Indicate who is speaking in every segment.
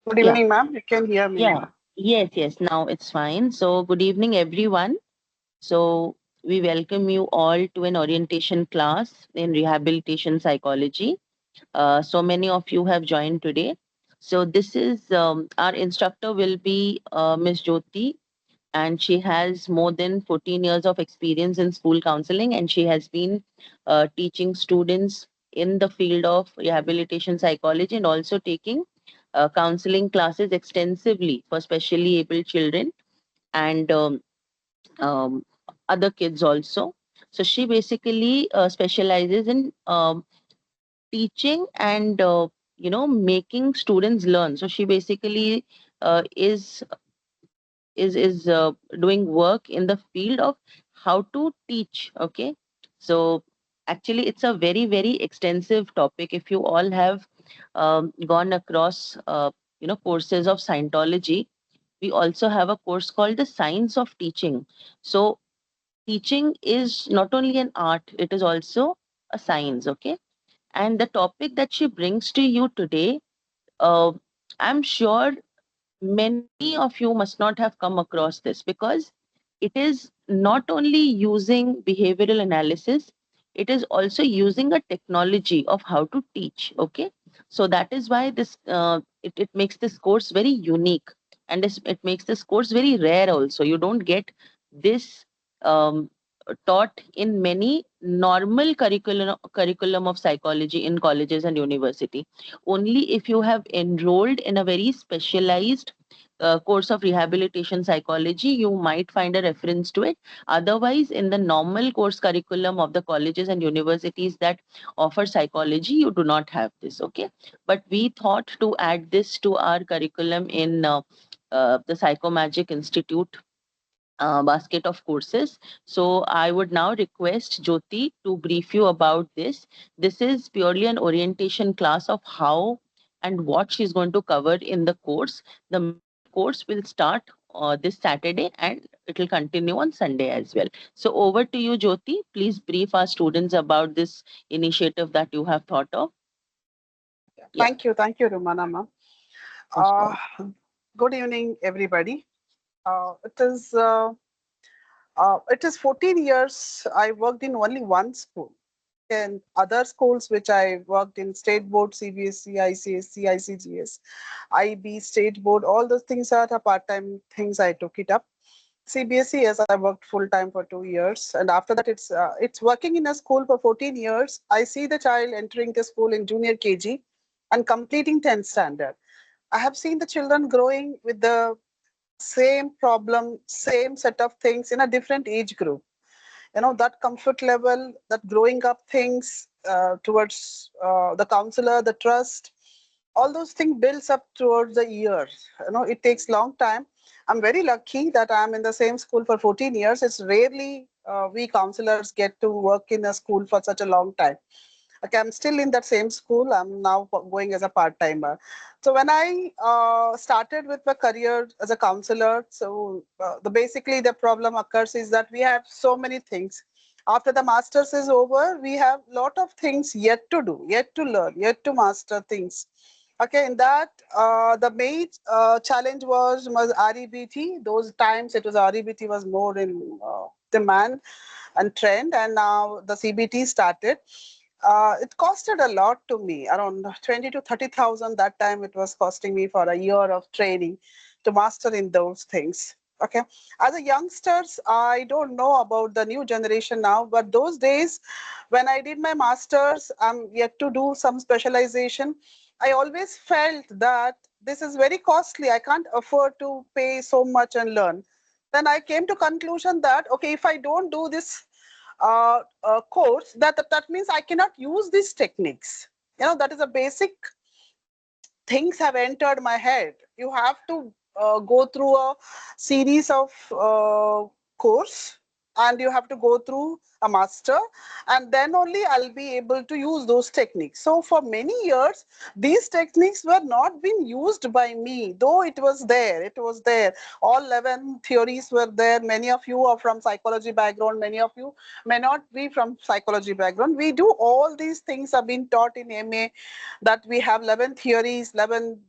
Speaker 1: Good
Speaker 2: Yeah,
Speaker 1: evening, ma'am. You can hear me
Speaker 2: yeah.
Speaker 1: now.
Speaker 2: Yes. Now it's fine. So, good evening, everyone. So, we welcome you all to an orientation class in rehabilitation psychology. So many of you have joined today. So, this is our instructor will be Miss Jyothi, and she has more than 14 years of experience in school counseling, and she has been teaching students in the field of rehabilitation psychology and also taking counseling classes extensively for specially able children and um, other kids also. So she basically specializes in teaching and making students learn. So she basically is doing work in the field of how to teach. Okay, so actually it's a very extensive topic. If you all have gone across courses of Scientology, we also have a course called the Science of Teaching. So teaching is not only an art, it is also a science. Okay, and the topic that she brings to you today, uh, I'm sure many of you must not have come across this, because it is not only using behavioral analysis, it is also using a technology of how to teach. Okay, so that is why it makes this course very unique, and it makes this course very rare also. You don't get this um, taught in many normal curriculum of psychology in colleges and university. Only if you have enrolled in a very specialized course of rehabilitation psychology, you might find a reference to it. Otherwise, in the normal course curriculum of the colleges and universities that offer psychology, you do not have this. Okay, but we thought to add this to our curriculum in the Psychomagic Institute basket of courses. So I would now request Jyothi to brief you about this. This is purely an orientation class of how and what she's going to cover in the course. The main course will start this Saturday, and it will continue on Sunday as well. So over to you, Jyothi. Please brief our students about this initiative that you have thought of. Yeah,
Speaker 1: Thank you, Rumana, ma'am.
Speaker 2: most
Speaker 1: Uh,
Speaker 2: welcome.
Speaker 1: Good evening, everybody. It is 14 years I worked in only one school. And other schools which I worked in, state board, CBSE, ICSC, ICGS, IB, state board, all those things are the part-time things I took it up. CBSE, yes, I worked full time for 2 years, and after that, it's working in a school for 14 years. I see the child entering the school in junior KG and completing 10th standard. I have seen the children growing with the same problem, same set of things in a different age group. That comfort level, that growing up things towards the counselor, the trust, all those things builds up towards the years. It takes long time. I'm very lucky that I'm in the same school for 14 years. It's rarely we counselors get to work in a school for such a long time. Okay, I'm still in that same school. I'm now going as a part-timer. So when I started with my career as a counselor, so basically the problem occurs is that we have so many things. After the masters is over, we have lot of things yet to do, yet to learn, yet to master things. Okay, in that, the main challenge was REBT. Those times it was REBT was more in demand and trend, and now the CBT started. It costed a lot to me, around 20 to 30,000. That time it was costing me for a year of training to master in those things. Okay, as a youngsters, I don't know about the new generation now, but those days when I did my masters, I'm yet to do some specialization. I always felt that this is very costly. I can't afford to pay so much and learn. Then I came to conclusion that okay, if I don't do this course, that means I cannot use these techniques. That is a basic things have entered my head. You have to go through a series of course, and you have to go through a master, and then only I'll be able to use those techniques. So for many years, these techniques were not being used by me, though it was there. It was there. All 11 theories were there. Many of you are from psychology background. Many of you may not be from psychology background. We do all these things have been taught in MA, that we have 11 theories, 11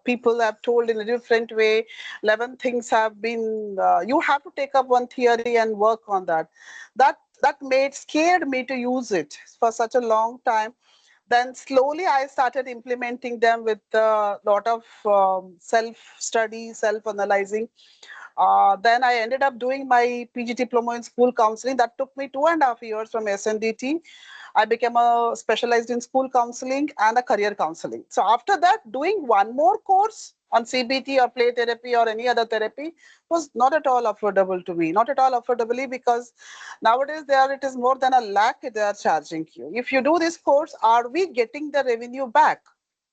Speaker 1: people have told in a different way, 11 things have been, you have to take up one theory and work on that. That made scared me to use it for such a long time. Then slowly I started implementing them with a lot of self study, self analyzing. Then I ended up doing my PG diploma in school counseling. That took me 2.5 years from SNDT. I became a specialized in school counseling and a career counseling. So after that, doing one more course on CBT or play therapy or any other therapy was not at all affordable to me. Not at all affordably, because nowadays there it is more than a lakh they are charging you. If you do this course, are we getting the revenue back?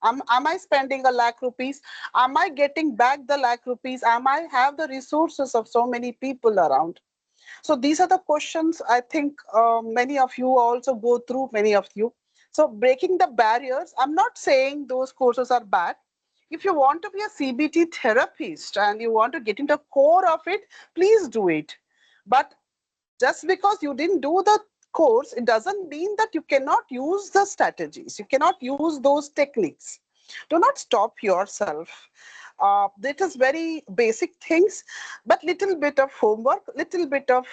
Speaker 1: Am I spending a lakh rupees? Am I getting back the lakh rupees? Am I have the resources of so many people around? So these are the questions I think many of you also go through, many of you. So breaking the barriers, I'm not saying those courses are bad. If you want to be a CBT therapist and you want to get into the core of it, please do it. But just because you didn't do the course, it doesn't mean that you cannot use the strategies. You cannot use those techniques. Do not stop yourself. It is very basic things, but little bit of homework, little bit of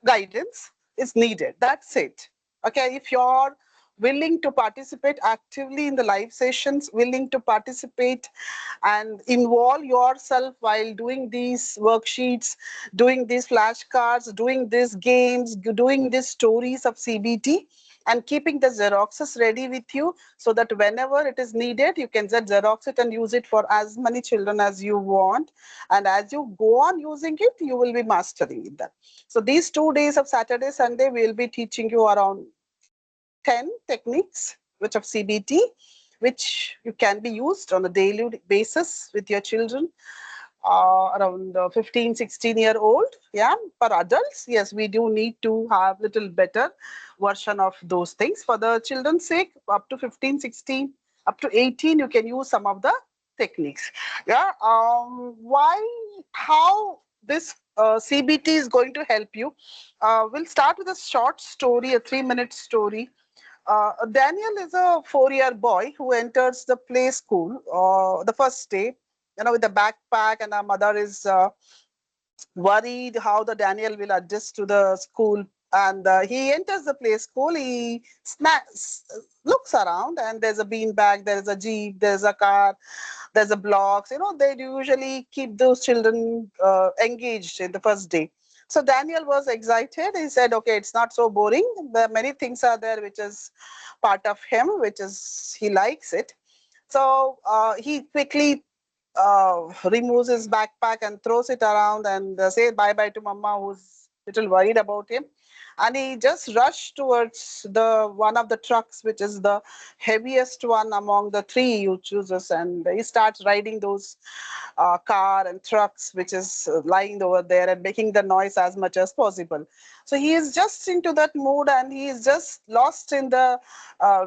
Speaker 1: guidance is needed. That's it. Okay, if you're willing to participate actively in the live sessions, willing to participate and involve yourself while doing these worksheets, doing these flashcards, doing these games, doing these stories of CBT, and keeping the Xeroxes ready with you so that whenever it is needed, you can just Xerox it and use it for as many children as you want. And as you go on using it, you will be mastering it. So these 2 days of Saturday, Sunday, we'll be teaching you around 10 techniques which of CBT, which you can be used on a daily basis with your children around 15, 16-year-old. Yeah, for adults, yes, we do need to have little better version of those things. For the children's sake, up to 15, 16, up to 18, you can use some of the techniques. Yeah, why, how this CBT is going to help you. We'll start with a short story, a 3-minute story. Daniel is a 4-year boy who enters the play school the first day, with a backpack, and our mother is worried how the Daniel will adjust to the school. And he enters the play school. He looks around, and there's a bean bag, there's a jeep, there's a car, there's a blocks. They usually keep those children engaged in the first day. So Daniel was excited. He said, okay, it's not so boring. There many things are there which is part of him, which is he likes it. So he quickly removes his backpack and throws it around and say bye bye to Mama, who's little worried about him. And he just rushed towards the one of the trucks, which is the heaviest one among the three you chooses, and he starts riding those car and trucks, which is lying over there and making the noise as much as possible. So he is just into that mood, and he is just lost in the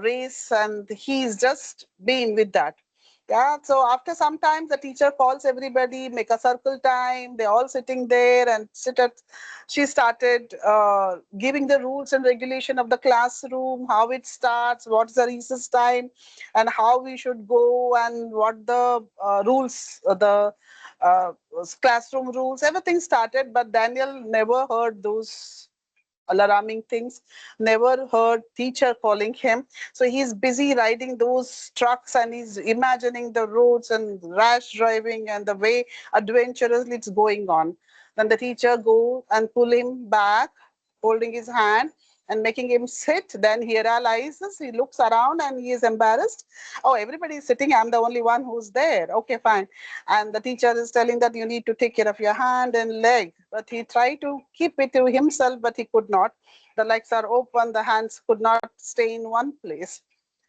Speaker 1: race, and he is just being with that. Yeah, so after some time, the teacher calls everybody, make a circle time. They're all sitting there and she started giving the rules and regulation of the classroom, how it starts, what's the recess time, and how we should go, and what the rules, the uh, classroom rules, everything started. But Daniel never heard those alarming things, never heard teacher calling him. So he's busy riding those trucks, and he's imagining the roads and rash driving and the way adventurously it's going on. Then the teacher go and pull him back, holding his hand and making him sit. Then he realizes, he looks around and he is embarrassed. Oh, everybody is sitting, I'm the only one who's there. Okay, fine. And the teacher is telling that you need to take care of your hand and leg. But he tried to keep it to himself, but he could not. The legs are open, the hands could not stay in one place.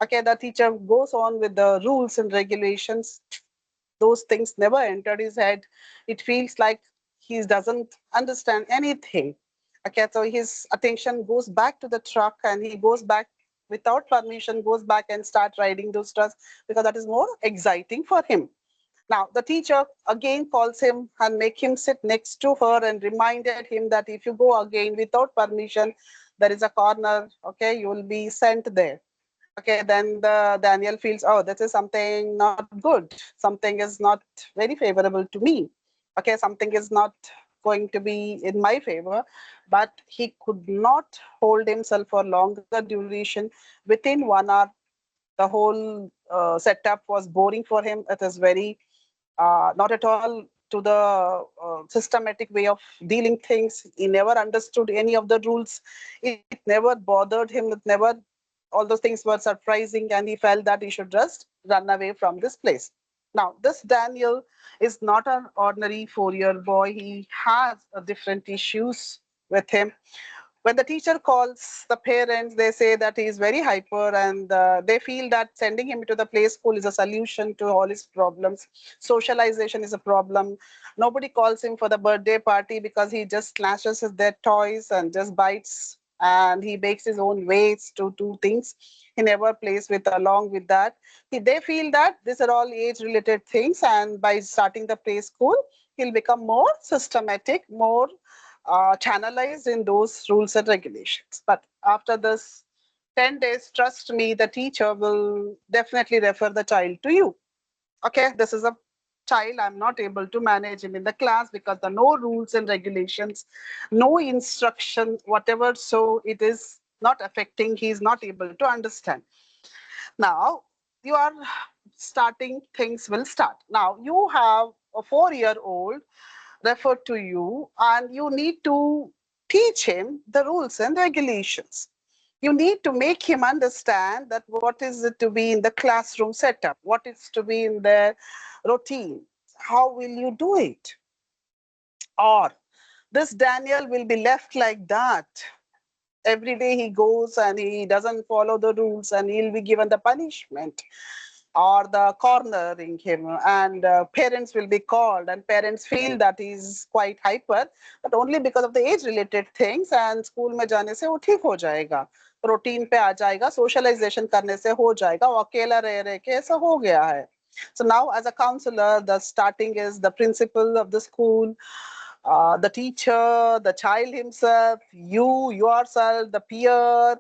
Speaker 1: Okay, the teacher goes on with the rules and regulations. Those things never entered his head. It feels like he doesn't understand anything. Okay, so his attention goes back to the truck and he goes back without permission, goes back and start riding those trucks because that is more exciting for him. Now, the teacher again calls him and make him sit next to her and reminded him that if you go again without permission, there is a corner, okay, you will be sent there. Okay, then the Daniel feels, oh, this is something not good. Something is not very favorable to me. Okay, something is not going to be in my favor. But he could not hold himself for longer duration. Within 1 hour, the whole setup was boring for him. It is very not at all to the systematic way of dealing things. He never understood any of the rules. It never bothered him. It never, all those things were surprising, and he felt that he should just run away from this place. Now, this Daniel is not an ordinary 4-year boy. He has different issues with him. When the teacher calls the parents, they say that he is very hyper, and they feel that sending him to the play school is a solution to all his problems. Socialization is a problem. Nobody calls him for the birthday party because he just slashes their toys and just bites, and he makes his own ways to do things. He never plays with along with that. They feel that these are all age related things, and by starting the play school, he'll become more systematic, more channelized in those rules and regulations. But after this 10 days, trust me, the teacher will definitely refer the child to you. Okay, this is a child, I'm not able to manage him in the class because there are no rules and regulations, no instruction, whatever. So it is not affecting, he is not able to understand. Now, you are starting, things will start. Now, you have a 4-year-old referred to you, and you need to teach him the rules and regulations. You need to make him understand that what is it to be in the classroom setup, what is to be in their routine. How will you do it? Or this Daniel will be left like that. Every day he goes and he doesn't follow the rules and he'll be given the punishment or the cornering him, and parents will be called, and parents feel that he's quite hyper, but only because of the age related things, and school में जाने से वो ठीक हो जाएगा, routine पे आ जाएगा, socialization करने से हो जाएगा, वो अकेला रह रह के ऐसा हो गया है. So now as a counselor, the starting is the principal of the school, the teacher, the child himself, you yourself, the peer,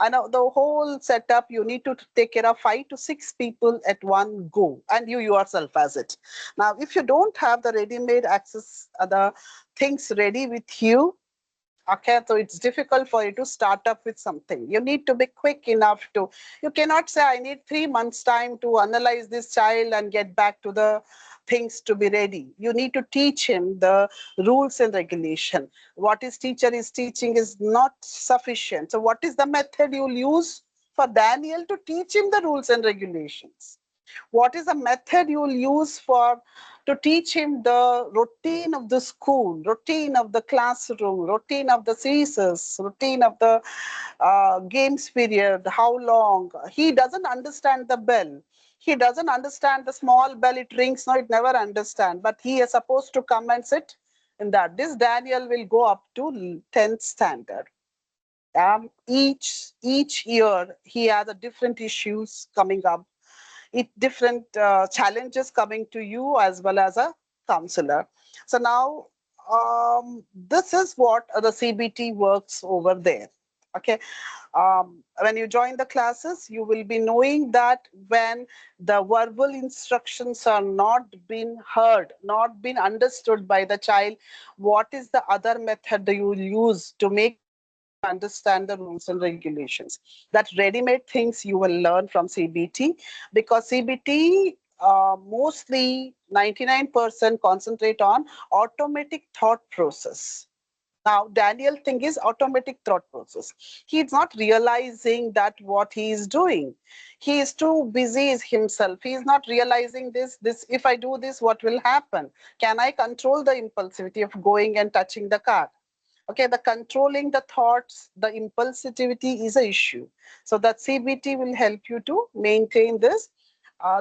Speaker 1: and the whole setup. You need to take care of 5 to 6 people at one go, and you yourself as it. Now, if you don't have the ready-made access, the things ready with you, okay, so it's difficult for you to start up with something. You need to be quick enough to, you cannot say, I need 3 months time to analyze this child and get back to the things to be ready. You need to teach him the rules and regulation. What his teacher is teaching is not sufficient. So what is the method you'll use for Daniel to teach him the rules and regulations? What is the method you will use for to teach him the routine of the school, routine of the classroom, routine of the recess, routine of the games period, how long? He doesn't understand the bell. He doesn't understand the small bell, it rings, no, it never understand. But he is supposed to come and sit in that. This Daniel will go up to 10th standard. Each year he has a different issues coming up, different challenges coming to you as well as a counselor. So now this is what the CBT works over there. Okay, when you join the classes, you will be knowing that when the verbal instructions are not being heard, not being understood by the child, what is the other method that you will use to make him understand the rules and regulations? That ready-made things you will learn from CBT, because CBT mostly 99% concentrate on automatic thought process. Now, Daniel thing is automatic thought process. He's not realizing that what he is doing. He is too busy himself. He is not realizing this, if I do this, what will happen? Can I control the impulsivity of going and touching the car? Okay, the controlling the thoughts, the impulsivity is an issue. So that CBT will help you to maintain this.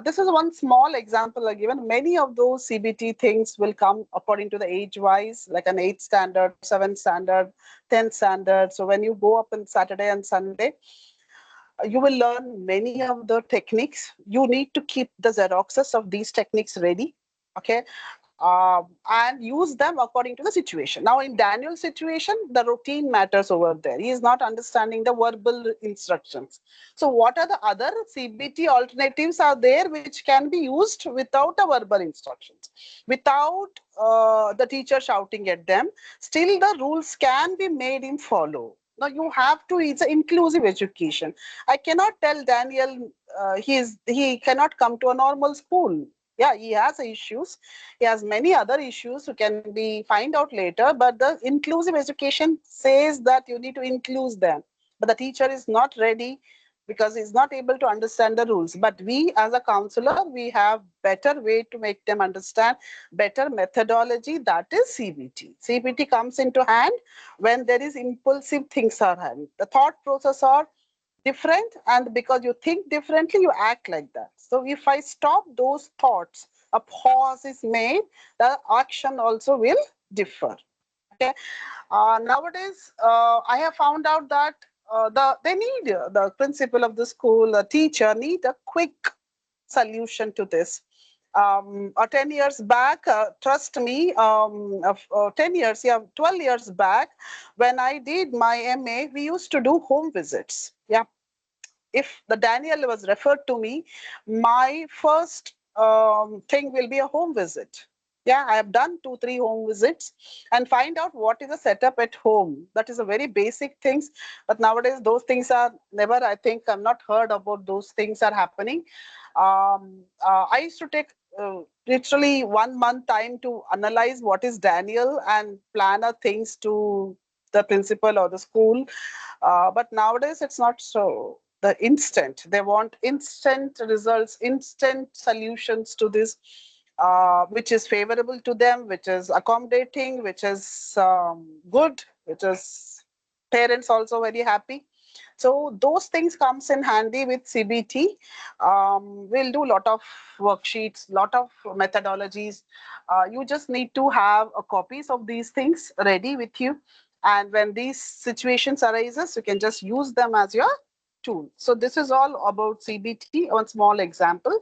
Speaker 1: This is one small example I given. Many of those CBT things will come according to the age wise, like an 8th standard, 7th standard, 10th standard. So when you go up on Saturday and Sunday, you will learn many of the techniques. You need to keep the xeroxes of these techniques ready. Okay, and use them according to the situation. Now, in Daniel's situation, the routine matters over there. He is not understanding the verbal instructions. So, what are the other CBT alternatives are there which can be used without the verbal instructions, without the teacher shouting at them? Still, the rules can be made him follow. Now, you have to. It's an inclusive education. I cannot tell Daniel he cannot come to a normal school. Yeah, he has issues. He has many other issues who can be find out later, but the inclusive education says that you need to include them. But the teacher is not ready because he's not able to understand the rules. But we as a counselor, we have better way to make them understand, better methodology, that is CBT. CBT comes into hand when there is impulsive things are happening. The thought process are different, and because you think differently you act like that. So if I stop those thoughts, a pause is made, the action also will differ. Okay, nowadays I have found out that they need the principal of the school, the teacher need a quick solution to this. 10 years back, trust me, 10 years, yeah, 12 years back, when I did my MA, we used to do home visits. Yeah, if the Daniel was referred to me, my first thing will be a home visit. Yeah, I have done 2, 3 home visits and find out what is the setup at home. That is a very basic things. But nowadays, those things are never, I think, I've not heard about those things are happening. I used to take literally 1 month time to analyze what is Daniel and plan a things to the principal or the school. But nowadays, it's not so. The instant, they want instant results, instant solutions to this, which is favorable to them, which is accommodating, which is good, which is parents also very happy. So those things comes in handy with CBT. We'll do a lot of worksheets, lot of methodologies. You just need to have a copies of these things ready with you, and when these situations arises, you can just use them as your tool. So this is all about CBT, one small example.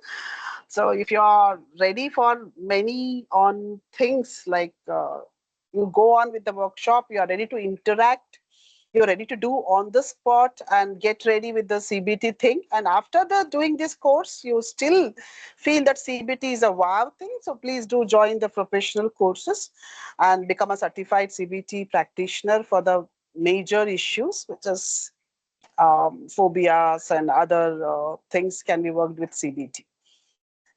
Speaker 1: So if you are ready for many on things like you go on with the workshop, you are ready to interact, you're ready to do on the spot and get ready with the CBT thing. And after the doing this course, you still feel that CBT is a wow thing. So please do join the professional courses and become a certified CBT practitioner for the major issues, which is phobias and other things can be worked with CBT.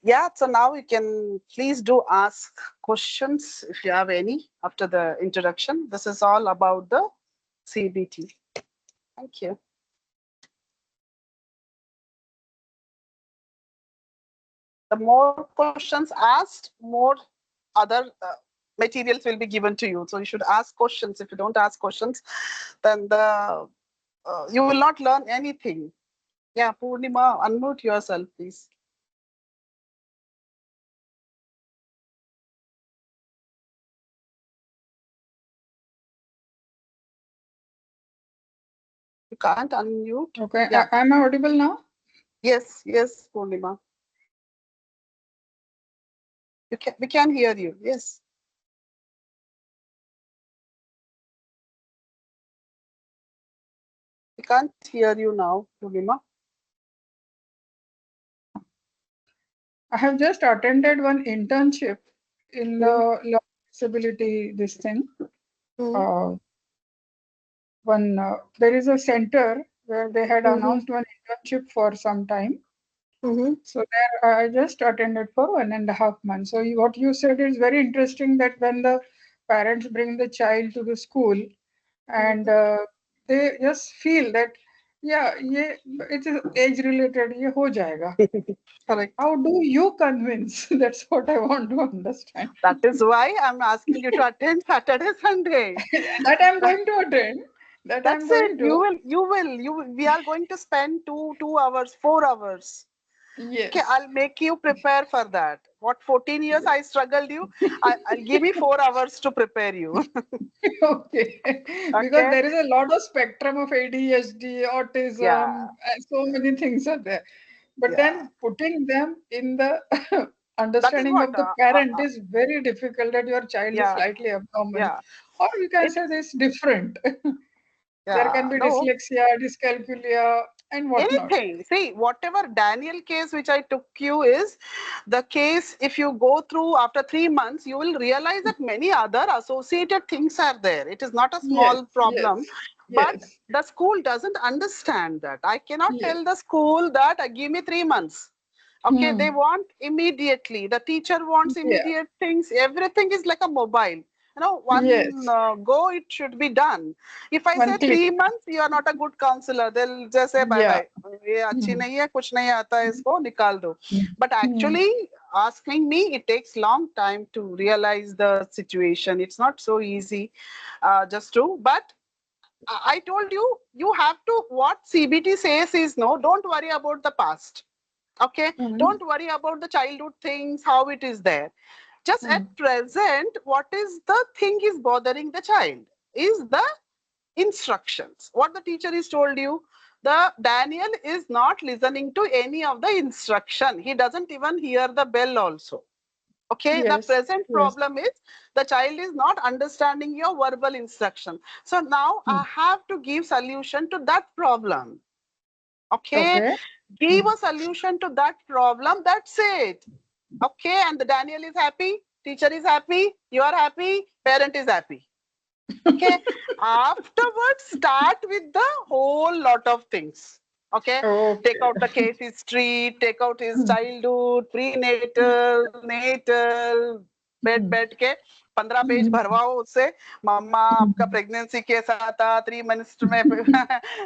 Speaker 1: Yeah, so now you can please do ask questions if you have any after the introduction. This is all about the CBT. Thank you. The more questions asked, more other materials will be given to you. So you should ask questions. If you don't ask questions, then you will not learn anything. Yeah, Purnima, unmute yourself, please. You can't unmute.
Speaker 3: Okay,
Speaker 1: Yeah.
Speaker 3: am I audible now?
Speaker 1: Yes, yes, Purnima. We can hear you. Yes. We can't hear you now, Purnima.
Speaker 3: I have just attended one internship in the learning disability, this thing.
Speaker 1: Mm-hmm.
Speaker 3: There is a center where they had
Speaker 1: Mm-hmm.
Speaker 3: announced one internship for some time.
Speaker 1: Mm-hmm.
Speaker 3: So there I just attended for 1.5 months. So what you said is very interesting, that when the parents bring the child to the school and they just feel that, yeah, it is age related, ye ho jayega.
Speaker 1: Correct.
Speaker 3: How do you convince? That's what I want to understand.
Speaker 1: That is why I'm asking you to attend Saturday, Sunday.
Speaker 3: That I'm going to attend. That I'm
Speaker 1: That's it.
Speaker 3: going to.
Speaker 1: We are going to spend 2 hours, 4 hours. Okay,
Speaker 3: Yes.
Speaker 1: I'll make you prepare for that. What 14 years I struggled you, I'll give me 4 hours to prepare you.
Speaker 3: Okay. Because
Speaker 1: Okay,
Speaker 3: there is a lot of spectrum of ADHD,
Speaker 1: yeah,
Speaker 3: autism, and so many things are there. But
Speaker 1: yeah.
Speaker 3: then putting them in the
Speaker 1: That is
Speaker 3: understanding
Speaker 1: what,
Speaker 3: of the parent is very difficult, that your child is
Speaker 1: yeah,
Speaker 3: slightly abnormal.
Speaker 1: yeah.
Speaker 3: Or you can
Speaker 1: It,
Speaker 3: say this different. There can
Speaker 1: yeah,
Speaker 3: be
Speaker 1: no,
Speaker 3: dyslexia, dyscalculia, and whatnot.
Speaker 1: anything. See, whatever Daniel case which I took you is the case, if you go through after 3 months, you will realize that many other associated things are there. It is not a
Speaker 3: Yes,
Speaker 1: small
Speaker 3: yes,
Speaker 1: problem, but
Speaker 3: yes,
Speaker 1: the school doesn't understand that. I cannot
Speaker 3: yes.
Speaker 1: tell the school that give me 3 months. Okay, they
Speaker 3: Hmm.
Speaker 1: want immediately. The teacher wants
Speaker 3: Yeah.
Speaker 1: immediate things. Everything is like a mobile. One
Speaker 3: Yes.
Speaker 1: go, it should be done. If I say
Speaker 3: One click.
Speaker 1: 3 months, you are not a good counselor. They'll just say bye
Speaker 3: Yeah.
Speaker 1: bye. ये अच्छी
Speaker 3: Hmm.
Speaker 1: नहीं है, कुछ नहीं आता है, इसको निकाल दो. But
Speaker 3: Hmm.
Speaker 1: actually, asking me, it takes long time to realize the situation. It's not so easy, just to. But I told you, you have to. What CBT says is no. Don't worry about the past. Okay,
Speaker 3: Hmm.
Speaker 1: don't worry about the childhood things, how it is there. Just
Speaker 3: Hmm.
Speaker 1: at present, what is the thing is bothering the child is the instructions. What the teacher is told you, the Daniel is not listening to any of the instruction. He doesn't even hear the bell also. Okay, the
Speaker 3: Yes.
Speaker 1: present
Speaker 3: Yes.
Speaker 1: problem is the child is not understanding your verbal instruction. So now
Speaker 3: Hmm.
Speaker 1: I have to give solution to that problem. Okay,
Speaker 3: Okay.
Speaker 1: give
Speaker 3: Hmm.
Speaker 1: a solution to that problem. That's it. Okay, and the Daniel is happy, teacher is happy, you are happy, parent is happy. Okay, afterwards start with the whole lot of things. Okay, take
Speaker 3: Okay.
Speaker 1: out the case history, take out his
Speaker 3: Hmm.
Speaker 1: childhood, prenatal, natal, बैठ के 15 page
Speaker 3: Hmm.
Speaker 1: भरवाओ उससे. मम्मा आपका
Speaker 3: Hmm.
Speaker 1: Pregnancy कैसा था, 3 months में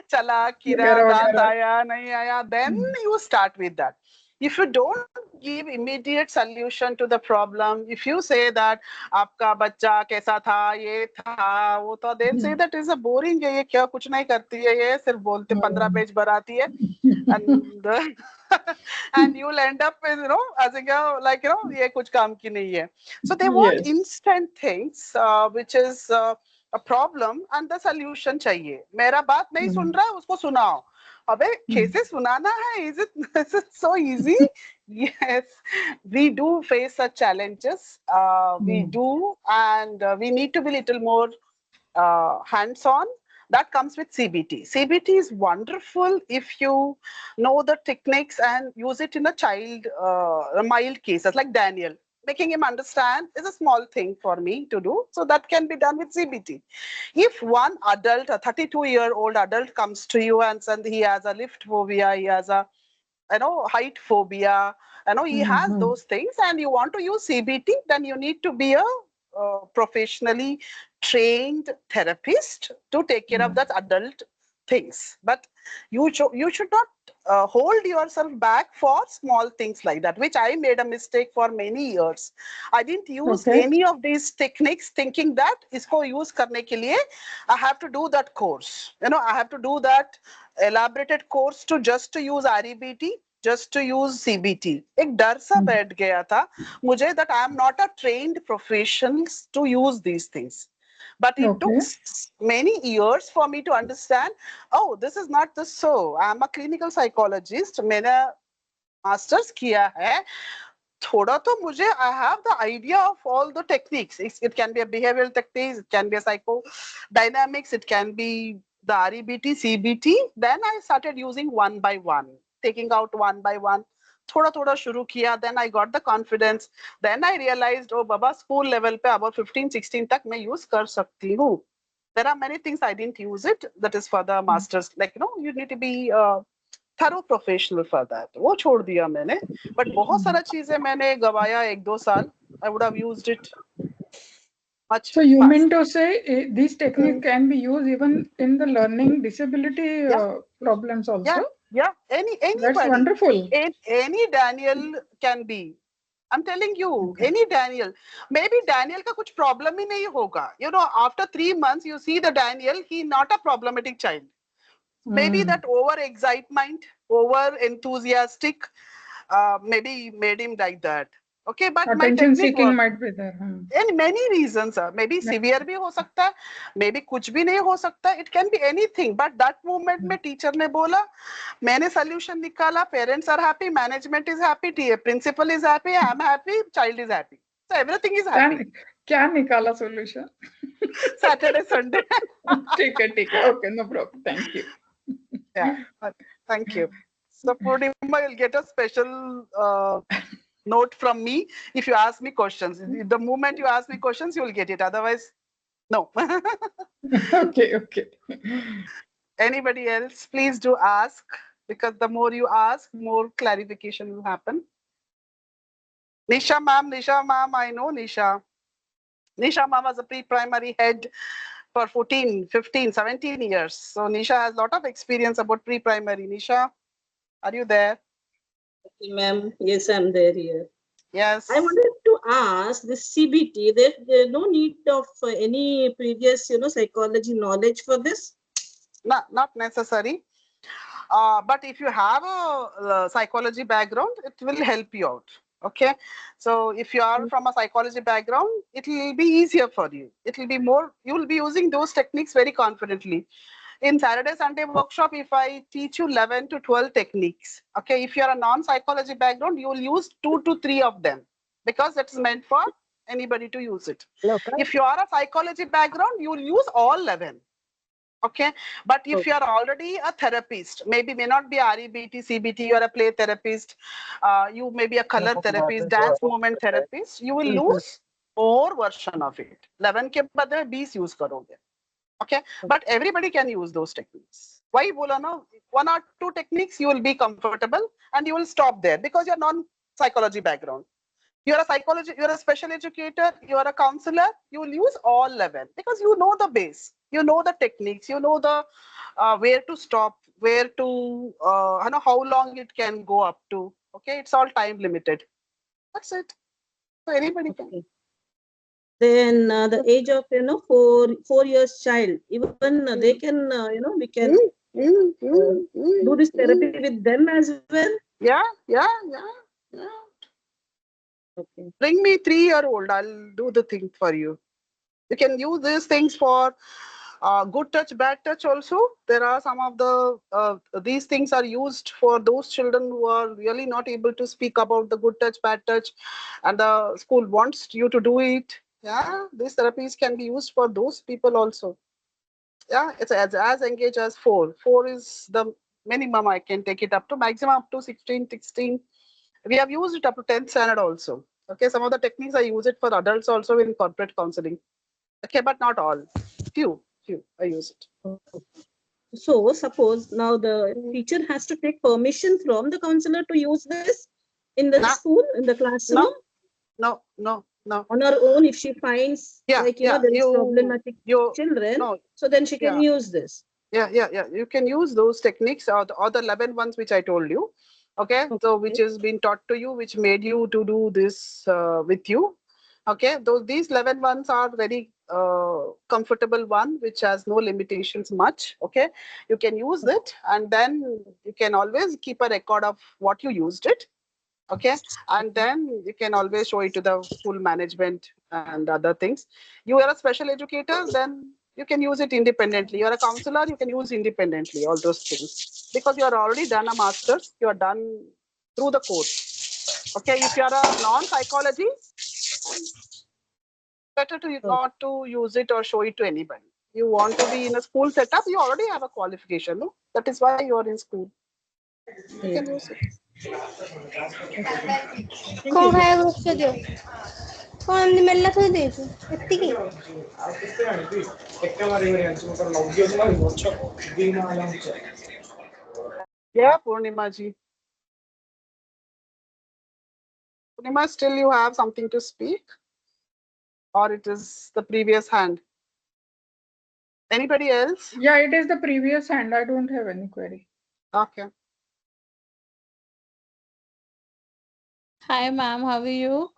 Speaker 1: चला कीड़ा
Speaker 3: वगैरह
Speaker 1: दांत
Speaker 3: वगैरह.
Speaker 1: आया नहीं आया. Then
Speaker 3: Hmm.
Speaker 1: you start with that. If you don't give immediate solution to the problem, if you say that आपका बच्चा कैसा था, ये था, वो था, they'll say
Speaker 3: Hmm.
Speaker 1: that is a boring है, ये क्या कुछ नहीं करती है, ये सिर्फ बोलते 15 पेज भराती है. And and you'll end up with, as a, like, ये कुछ काम की नहीं है. So they want
Speaker 3: Yes.
Speaker 1: instant things, which is a problem, and the solution चाहिए. मेरा बात नहीं सुन
Speaker 3: Hmm.
Speaker 1: रहा है, उसको सुनाओ. अबे
Speaker 3: Hmm.
Speaker 1: कैसे सुनाना है? Is it so easy? Yes, we do face such challenges. We
Speaker 3: Hmm.
Speaker 1: do, and we need to be little more hands-on. That comes with CBT. CBT is wonderful if you know the techniques and use it in a child, mild cases like Daniel. Making him understand is a small thing for me to do. So that can be done with CBT. If one adult, a 32-year-old adult comes to you and says he has a lift phobia, he has a height phobia, he has
Speaker 3: Hmm.
Speaker 1: those things, and you want to use CBT, then you need to be a professionally trained therapist to take care of
Speaker 3: Hmm.
Speaker 1: that adult things. But you should not hold yourself back for small things like that, which I made a mistake for many years. I didn't use
Speaker 3: Okay.
Speaker 1: any of these techniques thinking that isko use karne ke liye I have to do that course. I have to do that elaborated course to just to use REBT, just to use CBT. एक डर सा
Speaker 3: Hmm.
Speaker 1: बैठ गया था मुझे that I am not a trained professional to use these things. But it took
Speaker 3: Okay.
Speaker 1: many years for me to understand, oh, this is not the so. I am a clinical psychologist. मैंने masters किया है. थोड़ा तो मुझे I have the idea of all the techniques. It can be a behavioral techniques, it can be a psychodynamics, it can be the REBT, CBT. Then I started using one by one, taking out one by one. थोड़ा थोड़ा शुरू किया. Then I got the confidence. Then I realized, oh Baba, school level पे about 15-16 तक मैं use कर सकती हूँ. There are many things I didn't use it. That is for the masters. Like, you need to be thorough professional for that. वो छोड़ दिया मैंने. बट बहुत सारा चीजें मैंने गवाया 1-2 साल. I would have used it much
Speaker 3: So you mean
Speaker 1: fast.
Speaker 3: to say these techniques can be used even in the learning disability
Speaker 1: या
Speaker 3: problems
Speaker 1: या
Speaker 3: also?
Speaker 1: या
Speaker 3: That's
Speaker 1: anybody,
Speaker 3: wonderful.
Speaker 1: any Daniel can be. I'm telling you,
Speaker 3: Okay.
Speaker 1: any Daniel. Maybe Daniel का कुछ problem ही नहीं होगा. After 3 months, you see the Daniel, he not a problematic child. Maybe
Speaker 3: Hmm.
Speaker 1: that over excitement, over enthusiastic, maybe made him like that. Okay, but my
Speaker 3: Attention
Speaker 1: technique
Speaker 3: seeking
Speaker 1: worked.
Speaker 3: might be there.
Speaker 1: And many reasons are maybe severe भी हो सकता है, maybe कुछ भी नहीं हो सकता है. It can be anything. But that moment में teacher ने बोला, मैंने solution निकाला, parents are happy, management is happy, principal is happy, I am happy, child is happy. So everything is happy.
Speaker 3: क्या निकाला solution?
Speaker 1: Saturday, Sunday.
Speaker 3: ठीक है. Okay, no problem. Thank you.
Speaker 1: Yeah, thank you. So Purnima, you'll get a special note from me if you ask me questions. The moment you ask me questions, you will get it. Otherwise, no.
Speaker 3: Okay.
Speaker 1: Anybody else, please do ask, because the more you ask, more clarification will happen. Nisha ma'am, I know Nisha. Nisha ma'am was a pre-primary head for 14, 15, 17 years. So Nisha has a lot of experience about pre-primary. Nisha, are you there?
Speaker 4: Ma'am, yes, I'm there here.
Speaker 1: Yes.
Speaker 4: I wanted to ask this CBT. There's no need of any previous, psychology knowledge for this.
Speaker 1: Not necessary. But if you have a psychology background, it will help you out. Okay. So if you are from a psychology background, it will be easier for you. It will be more, you will be using those techniques very confidently. In Saturday, Sunday workshop, if I teach you 11 to 12 techniques, okay, if you are a non-psychology background, you will use 2 to 3 of them, because it's meant for anybody to use it.
Speaker 2: Okay.
Speaker 1: If you are a psychology background, you will use all 11. Okay, but if you are already a therapist, maybe may not be REBT, CBT, you are a play therapist, you may be a color therapist, dance movement therapist, you will lose more version of it. 11 के बदले 20 use करोगे. Okay, but everybody can use those techniques. Why बोला ना, 1 or 2 techniques you will be comfortable and you will stop there, because you're non-psychology background. You're a special educator, you're a counselor, you will use all 11, because you know the base, you know the techniques, you know the where to stop, where to, how long it can go up to. Okay, it's all time limited. That's it. So anybody can.
Speaker 4: Then the age of 4 years child, even they can we can do this therapy with them as well.
Speaker 1: Yeah.
Speaker 4: Okay.
Speaker 1: Bring me 3-year-old, I'll do the thing for you. You can use these things for good touch, bad touch also. There are some of the, these things are used for those children who are really not able to speak about the good touch, bad touch, and the school wants you to do it. Yeah, these therapies can be used for those people also. Yeah, it's as engaged as 4. 4 is the minimum I can take it up to, maximum up to 16. We have used it up to 10th standard also. Okay, some of the techniques I use it for adults also in corporate counseling. Okay, but not all. Few I use it.
Speaker 4: So suppose now the teacher has to take permission from the counselor to use this in the school, in the classroom.
Speaker 1: No.
Speaker 4: On her own, if she finds there is problematic children, so then she can use this.
Speaker 1: Yeah. You can use those techniques or the 11 ones which I told you. Okay, so which has been taught to you, which made you to do this with you. Okay, these 11 ones are very comfortable one, which has no limitations much. Okay, you can use it, and then you can always keep a record of what you used it. Okay, and then you can always show it to the school management and other things. You are a special educator, then you can use it independently. You are a counselor, you can use independently all those things, because you are already done a master's, you are done through the course. Okay, if you are a non-psychology, better to not to use it or show it to anybody. You want to be in a school setup, you already have a qualification, no? That is why you are in school. You can use it.
Speaker 5: कौन खाएगा उससे दो कौन मिलना तो दे दो इतनी की
Speaker 1: Yeah, Purnima ji. Purnima, still you have something to speak? Or it is the previous hand? Anybody else?
Speaker 3: Yeah, it is the previous hand. I don't have any query.
Speaker 1: Okay.
Speaker 6: Hi, ma'am. How are you?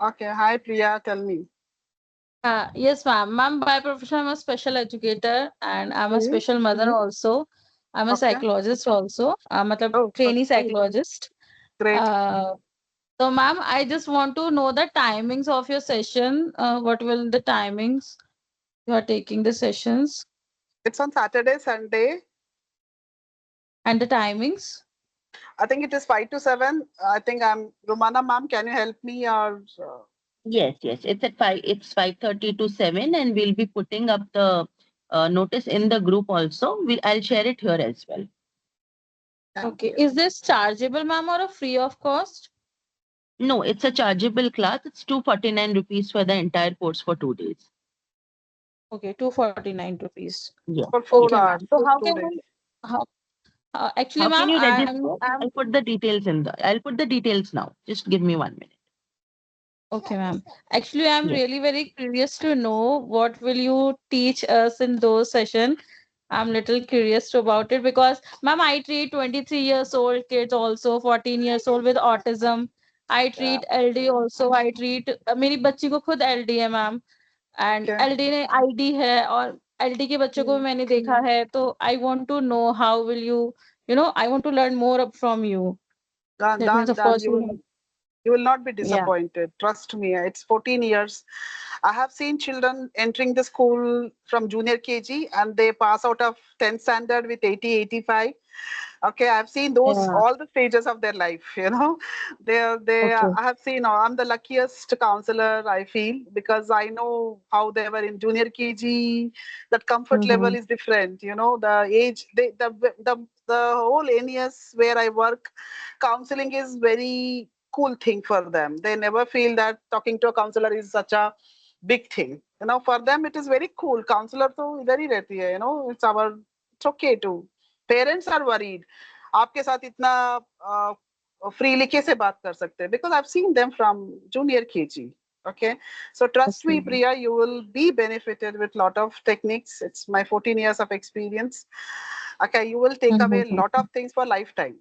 Speaker 1: Okay. Hi, Priya. Tell me.
Speaker 6: Yes, ma'am. Ma'am, by profession, I'm a special educator and I'm a special mother also. I'm a psychologist also. I'm a trainee psychologist.
Speaker 1: Great.
Speaker 6: So, ma'am, I just want to know the timings of your session. What will the timings you are taking the sessions
Speaker 1: It's on Saturday, Sunday.
Speaker 6: and the timings?
Speaker 1: I think it is 5 to 7. I think I'm Romana, ma'am. Can you help me? Or
Speaker 2: Yes, yes. It's at 5, it's 5:30 to 7, and we'll be putting up the notice in the group also. I'll share it here as well.
Speaker 6: Okay. Is this chargeable, ma'am, or a free of cost?
Speaker 2: No, it's a chargeable class. It's 249 rupees for the entire course for 2 days.
Speaker 6: Okay, 249 rupees.
Speaker 2: Yeah.
Speaker 1: for
Speaker 2: Yes.
Speaker 1: 4 hours,
Speaker 6: So how
Speaker 1: 2 days.
Speaker 6: can how actually,
Speaker 2: How can
Speaker 6: ma'am,
Speaker 2: you
Speaker 6: I'm
Speaker 2: register? I'll put the details now. Just give me 1 minute.
Speaker 6: okay, ma'am. Actually, I'm
Speaker 2: Yes.
Speaker 6: really very curious to know what will you teach us in those sessions. I'm little curious about it because, ma'am, I treat 23 years old kids also, 14 years old with autism. I
Speaker 1: Yeah.
Speaker 6: treat LD also. I treat मेरी बच्ची को खुद LD है, ma'am. And
Speaker 1: Okay.
Speaker 6: LD ने ID है और LD के बच्चों को भी मैंने देखा है तो I want to know how will you know I want to learn more from you
Speaker 1: Done,
Speaker 6: that means
Speaker 1: done,
Speaker 6: of
Speaker 1: done.
Speaker 6: Course
Speaker 1: You will not be
Speaker 6: या
Speaker 1: disappointed. Trust me. It's 14 years. I have seen children entering the school from junior KG and they pass out of 10th standard with 80, 85. Okay, I've seen those
Speaker 6: या
Speaker 1: all the stages of their life.
Speaker 6: Okay
Speaker 1: I have seen. I'm the luckiest counselor, I feel, because I know how they were in junior KG. That comfort level is different. The age, the whole NES where I work, counseling is very cool thing for them. They never feel that talking to a counselor is such a big thing. For them it is very cool. Counselor तो इधर ही रहती है. It's okay to. Parents are worried. आपके साथ इतना freely कैसे बात कर सकते हैं? Because I've seen them from junior KG. Okay, so trust me, Priya, you will be benefited with lot of techniques. It's my 14 years of experience. Okay, you will take away a lot of things for lifetime.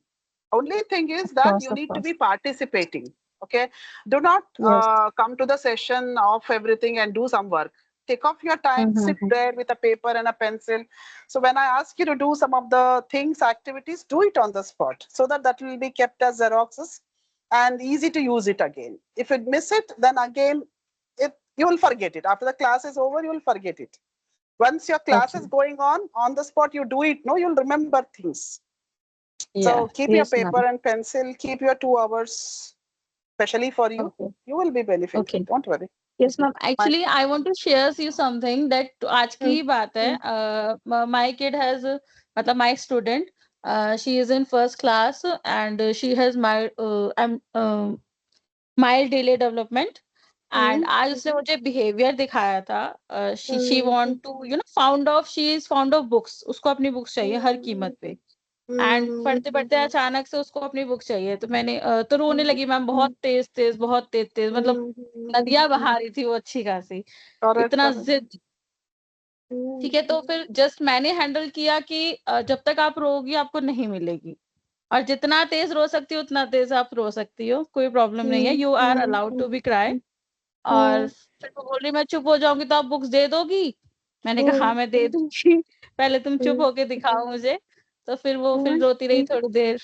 Speaker 1: Only thing is that you
Speaker 6: of
Speaker 1: need to
Speaker 6: course
Speaker 1: be participating. Okay, do not
Speaker 6: yes
Speaker 1: come to the session of everything and do some work. Take off your time, sit there with a paper and a pencil. So when I ask you to do some of the things, activities, do it on the spot so that will be kept as xeroxes and easy to use it again. If you miss it, then again you will forget it. After the class is over, you will forget it. Once your class
Speaker 6: okay
Speaker 1: is going on the spot, you do it. No, you'll remember things.
Speaker 6: yeah
Speaker 1: So keep your
Speaker 6: yes ma'am
Speaker 1: paper and pencil, keep your 2 hours, especially for you.
Speaker 6: okay
Speaker 1: You will be benefited.
Speaker 6: okay
Speaker 1: Don't worry.
Speaker 6: yes ma'am
Speaker 1: My,
Speaker 6: actually I want to share you something that आज की ही बात है my kid has मतलब my student she is in first class and she has my mild delay development and आज उसने मुझे behavior दिखाया था she want to she is fond of books उसको अपनी books चाहिए हर कीमत पे एंड पढ़ते पढ़ते अचानक से उसको अपनी बुक चाहिए तो मैंने तो रोने लगी मैम बहुत तेज तेज मतलब नदियां बहा रही थी वो अच्छी खासी
Speaker 1: correct,
Speaker 6: इतना
Speaker 1: correct.
Speaker 6: जिद ठीक है तो फिर जस्ट मैंने हैंडल किया कि जब तक आप रोगी आपको नहीं मिलेगी और जितना तेज रो सकती हो उतना तेज आप रो सकती हो कोई प्रॉब्लम नहीं है you are allowed to be cry और फिर वो बोल रही मैं चुप हो जाऊंगी तो आप बुक्स दे दोगी मैंने कहा हाँ मैं दे दूंगी पहले तुम चुप होके दिखाओ मुझे तो फिर रोती रही थोड़ी देर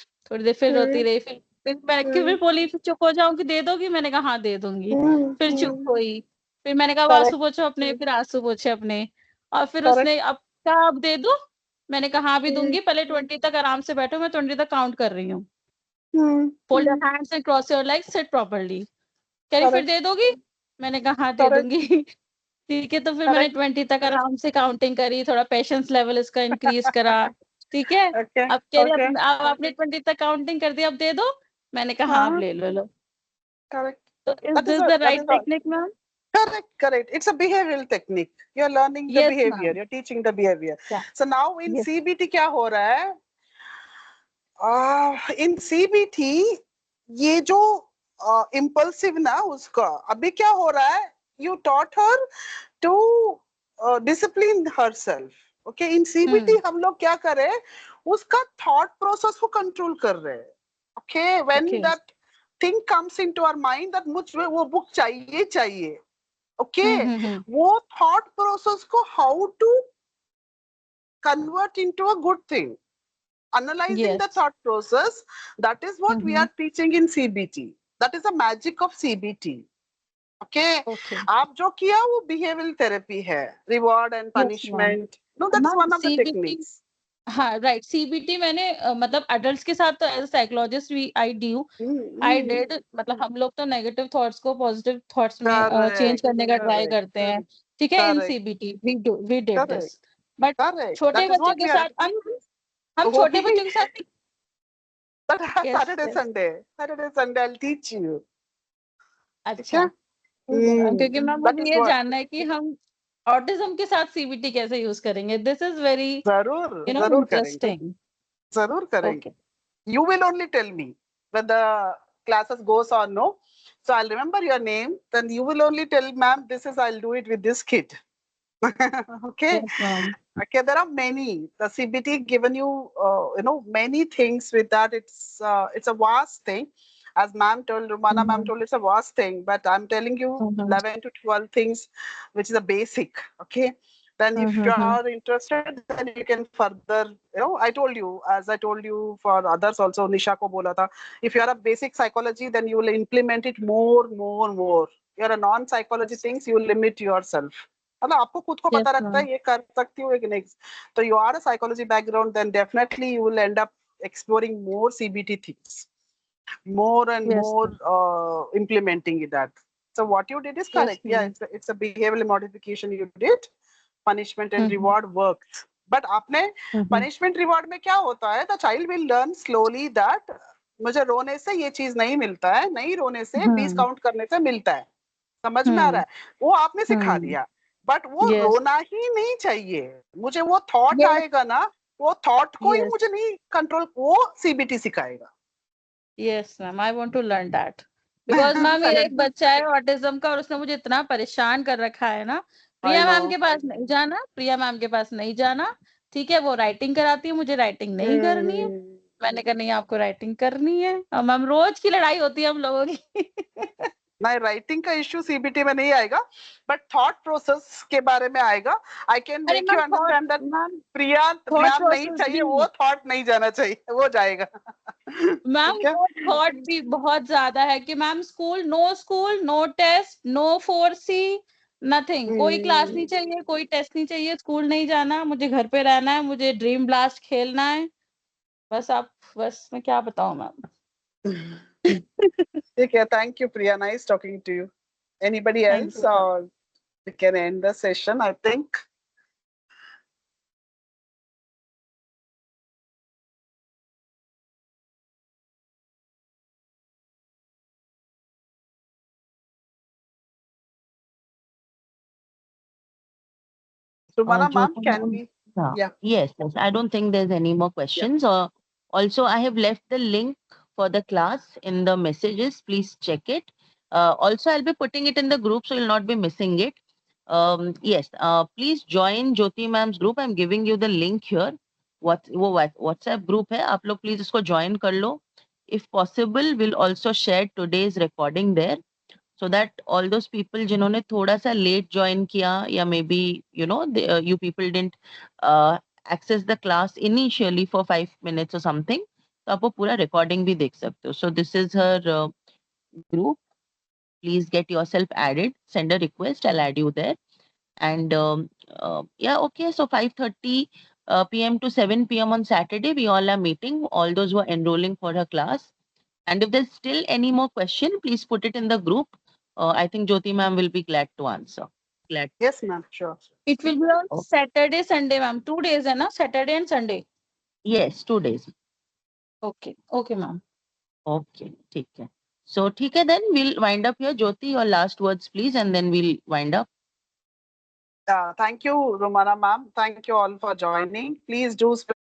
Speaker 6: फिर रोती रही फिर बोली फिर चुप हो जाऊंगी दे दोगी मैंने कहा हाँ दे दूंगी फिर चुप हुई फिर मैंने कहा अब आंसू
Speaker 1: Correct,
Speaker 6: पोछो अपने फिर आंसू पोछे अपने और फिर
Speaker 1: correct.
Speaker 6: उसने अब कहा अब दे दो मैंने कहा हाँ भी दूंगी पहले 20 तक आराम से बैठो मैं 20 तक काउंट कर रही हूँ fold your hands and cross your legs sit properly कह रही फिर
Speaker 1: Correct,
Speaker 6: दे दोगी मैंने कहा हाँ दे
Speaker 1: correct,
Speaker 6: दूंगी ठीक है तो फिर मैंने
Speaker 1: correct.
Speaker 6: 20 तक आराम से काउंटिंग करी थोड़ा पेशेंस लेवल इसका इंक्रीज करा ठीक है
Speaker 1: Okay,
Speaker 6: अब कह रही
Speaker 1: okay.
Speaker 6: अब आपने 20 तक काउंटिंग कर दी अब दे दो मैंने कहा हाँ अब ले लो
Speaker 1: Correct.
Speaker 6: तो is
Speaker 1: That is
Speaker 6: this
Speaker 1: a
Speaker 6: the
Speaker 1: that is
Speaker 6: right
Speaker 1: a
Speaker 6: technique ma'am
Speaker 1: correct, correct. It's a behavioral technique. You're learning the
Speaker 6: yes
Speaker 1: behavior.
Speaker 6: Ma'am
Speaker 1: You're teaching the behavior.
Speaker 6: या
Speaker 1: So now in
Speaker 6: yes
Speaker 1: CBT क्या हो रहा है? In CBT ये जो impulsive ना उसका अभी क्या हो रहा है? You taught her to discipline herself. Okay, in CBT हम लोग क्या कर रहे हैं? उसका thought process को control कर रहे हैं. Okay, when
Speaker 6: okay
Speaker 1: that thing comes into our mind that मुझे वो book चाहिए. Okay, वो thought process को how to convert into a good thing. Analyzing the
Speaker 6: Yes.
Speaker 1: thought process, that is what we are teaching in CBT. That is the magic of CBT. Okay,
Speaker 6: Okay.
Speaker 1: आप जो किया वो behavioral therapy है, reward and
Speaker 6: Yes, ma'am.
Speaker 1: punishment. No, that's
Speaker 6: Ma'am,
Speaker 1: one of the
Speaker 6: CBT,
Speaker 1: techniques.
Speaker 6: हाँ right, CBT मैंने मतलब adults के साथ तो as psychologist we I did, मतलब हम लोग तो नेगेटिव थॉट्स को पॉजिटिव थॉट्स में चेंज
Speaker 1: Correct,
Speaker 6: करने का ट्राई
Speaker 1: correct,
Speaker 6: करते हैं, ठीक है, in
Speaker 1: correct,
Speaker 6: CBT we did
Speaker 1: correct,
Speaker 6: this, but
Speaker 1: correct.
Speaker 6: छोटे
Speaker 1: That is
Speaker 6: बच्चों
Speaker 1: what
Speaker 6: के
Speaker 1: we are.
Speaker 6: साथ हम
Speaker 1: वो
Speaker 6: छोटे
Speaker 1: भी
Speaker 6: बच्चों के साथ
Speaker 1: that
Speaker 6: yes
Speaker 1: Saturday,
Speaker 6: yes
Speaker 1: Sunday. Saturday, Sunday, I'll teach you. ठीक
Speaker 6: अच्छा,
Speaker 1: है?
Speaker 6: ठीक है मैम, क्योंकि मैम
Speaker 1: That
Speaker 6: मुझे
Speaker 1: is
Speaker 6: ये
Speaker 1: what.
Speaker 6: जानना है कि हम ऑटिज्म के साथ सीबीटी कैसे यूज करेंगे, दिस इज वेरी
Speaker 1: जरूर, जरूर करेंगे,
Speaker 6: इंटरेस्टिंग।
Speaker 1: जरूर करेंगे.
Speaker 6: Okay
Speaker 1: You will only tell me when the classes goes on, no? So I'll remember your name. Then you will only tell, ma'am, this is I'll do it with this kid. Okay.
Speaker 6: Yes ma'am
Speaker 1: Okay. There are many. The CBT given you, many things with that. It's a vast thing. As ma'am told, Rumana ma'am told, it's a vast thing. But I'm telling you, 11 to 12 things, which is a basic. Okay. Then if you are interested, then you can further, I told you, as I told you for others also, Nisha ko bola tha, if you are a basic psychology, then you will implement it more. You are a non-psychology things, you will limit yourself. मतलब आपको खुद को
Speaker 6: yes
Speaker 1: पता रखता
Speaker 6: ma'am
Speaker 1: है ये कर सकती हूँ कि नहीं. तो you are a psychology background, then definitely you will end up exploring more CBT things, more and
Speaker 6: yes
Speaker 1: more implementing that. So what you did is
Speaker 6: yes
Speaker 1: correct. Yeah,
Speaker 6: ma'am
Speaker 1: it's a behavioral modification you did. Punishment and reward works. But आपने punishment reward में क्या होता है? The child will learn slowly that मुझे रोने से ये चीज नहीं मिलता है, नहीं रोने से 20 काउंट करने से मिलता है. समझ में आ रहा है? वो आपने सिखा दिया. बट वो
Speaker 6: यस
Speaker 1: रोना ही नहीं चाहिए. मुझे वो थॉट
Speaker 6: यस
Speaker 1: आएगा ना, वो थॉट को ही
Speaker 6: यस
Speaker 1: मुझे नहीं कंट्रोल, वो सीबीटी सिखाएगा.
Speaker 6: Yes ma'am, I want to learn that because ma'am मेरा एक बच्चा है ऑटिज्म का और उसने मुझे इतना परेशान कर रखा है ना,
Speaker 1: आई
Speaker 6: प्रिया
Speaker 1: नो.
Speaker 6: मैम के पास नहीं जाना, प्रिया मैम के पास नहीं जाना, ठीक है, वो राइटिंग कराती है, मुझे राइटिंग नहीं करनी है, मैंने कहा नहीं आपको राइटिंग करनी है, और मैम रोज की लड़ाई होती है हम लोगों की
Speaker 1: नहीं, राइटिंग का इश्यू सीबीटी में नहीं आएगा, बट थॉट प्रोसेस के बारे में आएगा. आई कैन
Speaker 6: अरे
Speaker 1: make you
Speaker 6: ma'am thought
Speaker 1: understand that
Speaker 6: ma'am
Speaker 1: Priya
Speaker 6: thought
Speaker 1: ma'am नहीं
Speaker 6: प्रोसेस
Speaker 1: चाहिए,
Speaker 6: भी
Speaker 1: वो थॉट नहीं जाना चाहिए, वो जाएगा.
Speaker 6: मैम
Speaker 1: ठीक है.
Speaker 6: वो थॉट भी बहुत ज्यादा है कि ma'am school no test no 4C nothing, कोई क्लास नहीं चाहिए, कोई टेस्ट नहीं चाहिए, स्कूल नहीं जाना, मुझे घर पे रहना है, मुझे ड्रीम ब्लास्ट खेलना है, बस मैं क्या बताऊं मैम
Speaker 1: ठीक है. Thank you Priya, nice talking to you. Anybody
Speaker 6: thank
Speaker 1: else,
Speaker 6: you ma'am.
Speaker 1: or we can end the session, I think. Sumana ma'am,
Speaker 2: Jyothi
Speaker 1: can
Speaker 2: ma'am,
Speaker 1: we? Yeah.
Speaker 2: yes. I don't think there's any more questions. Also, I have left the link for the class in the messages. Please check it. Also, I'll be putting it in the group, so you'll not be missing it. Yes. Please join Jyothi ma'am's group. I'm giving you the link here. वो WhatsApp group है. आप लोग please इसको join कर लो. If possible, we'll also share today's recording there. So that all those people जिन्होंने थोड़ा सा late join किया या maybe you people didn't access the class initially for 5 minutes or something, तो आप वो पूरा recording भी देख सकते हो. So this is her group. Please get yourself added. Send a request. I'll add you there. And yeah, okay. So 5:30 p.m. to 7 p.m. on Saturday, we all are meeting. All those who are enrolling for her class. And if there's still any more question, please put it in the group. I think Jyothi ma'am will be glad to answer. Glad.
Speaker 1: Yes ma'am, sure.
Speaker 6: It will be on
Speaker 2: Okay.
Speaker 6: Saturday Sunday ma'am, 2 days है ना, Saturday and Sunday.
Speaker 2: Yes, 2 days.
Speaker 6: Okay ma'am.
Speaker 2: Okay, ठीक है. So ठीक है, then we'll wind up here. Jyothi, your last words, please, and then we'll wind up.
Speaker 1: Thank you, Romana ma'am. Thank you all for joining. Please do spread